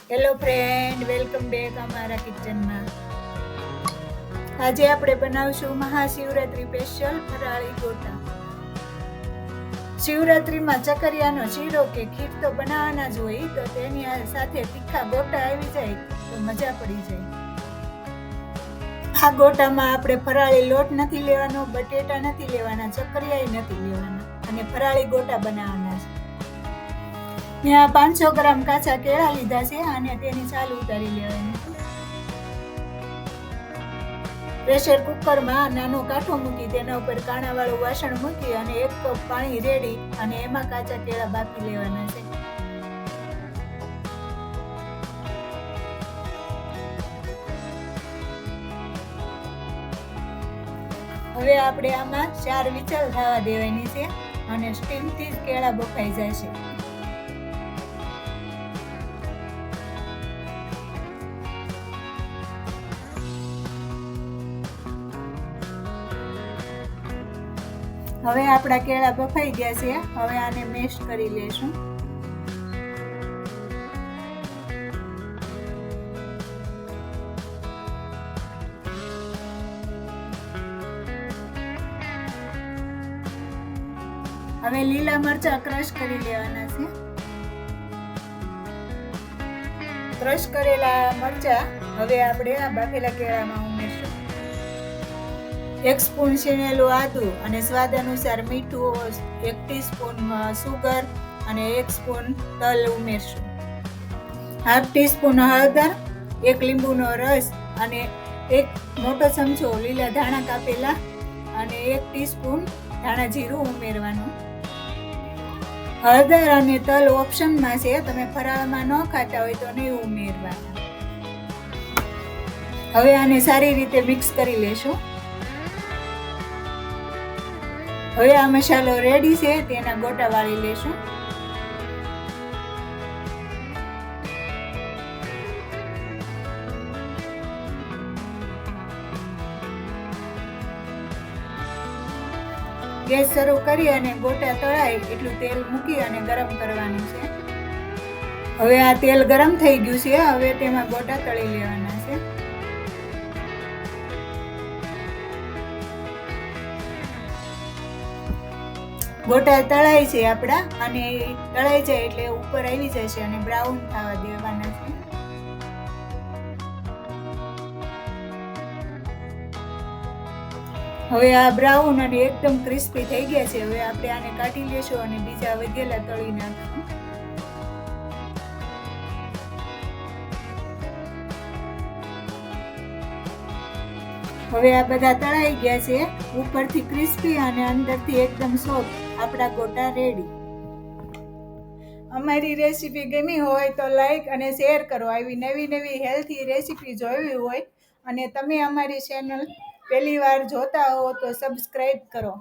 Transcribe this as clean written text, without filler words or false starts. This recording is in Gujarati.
હેલો ફ્રેન્ડ, વેલકમ બેક અમારા કિચનમાં. આજે આપણે બનાવશું મહાશિવરાત્રી સ્પેશિયલ ફરાળી ગોટા. શિવરાત્રીમાં ચકરિયાનો શીરો કે ખીર તો બનાવવાના જ હોય, તો તેની સાથે તીખા ગોટા આવી જાય તો મજા પડી જાય. આ ગોટામાં આપણે ફરાળી લોટ નથી લેવાનો, બટેટા નથી લેવાના, ચકરિયા નથી લેવાના અને ફરાળી ગોટા બનાવવાના છે. ત્યાં 500 ગ્રામ કાચા કેળા લીધા છે અને તેની છાલ ઉતારી લેવાની. પ્રેશર કુકરમાં નાનો કાંઠો મૂકી તેના ઉપર કાણાવાળું વાસણ મૂકી અને 1 કપ પાણી રેડી અને એમાં કાચા કેળા બાફી લેવાના છે. હવે આપણે આમાં 4 વિચલ થવા દેવાની છે અને સ્ટીમથી જ કેળા બફાઈ જશે. હવે આપણા કેળા બફાઈ ગયા છે. હવે આને મેશ કરી લેશું. હવે લીલા મરચાં ક્રશ કરી લેવાના છે. ક્રશ કરેલા મરચાં હવે આપણે આ બાફેલા કેળામાં ઉમેરશું. 1 સ્પૂન છીણેલું આદું અને સ્વાદ અનુસાર મીઠું, 1 ટીસ્પૂન સુગર અને 1 સ્પૂન તલ ઉમેરશું. 1/2 ટીસ્પૂન હળદર, 1 લીંબુનો રસ અને 1 મોટો ચમચો લીલા ધાણા કાપેલા અને 1 ટીસ્પૂન ધાણા જીરું ઉમેરવાનું. હળદર અને તલ ઓપ્શનમાં છે, તમે ફરાળમાં ન ખાતા હોય તો નહીં ઉમેરવાના. હવે આને સારી રીતે મિક્સ કરી લેશું. હવે આ મસાલો રેડી છે, તેના ગોટા વાળી લેશું. ગેસ શરૂ કરી અને ગોટા તળાય એટલું તેલ મૂકી અને ગરમ કરવાનું છે. હવે આ તેલ ગરમ થઈ ગયું છે. હવે તેમાં ગોટા તળી લેવાના છે. ગોટા તળાય છે આપણા અને તળાઈ જાય એટલે ઉપર આવી જશે અને બ્રાઉન થવા દેવાના છે. હવે આ બ્રાઉન અને એકદમ ક્રિસ્પી થઈ ગયા છે. હવે આપણે આને કાઢી લેશું અને બીજા વધેલા તળી નાખશું. હવે આ બધા તળાઈ ગયા છે. ઉપરથી ક્રિસ્પી અને અંદરથી એકદમ સોફ્ટ આપણા ગોટા રેડી. અમારી રેસીપી ગમી હોય તો લાઈક અને શેર કરો. આવી નવી હેલ્ધી રેસીપી જોવી હોય અને તમે અમારી ચેનલ પહેલી વાર જોતા હો તો સબસ્ક્રાઈબ કરો.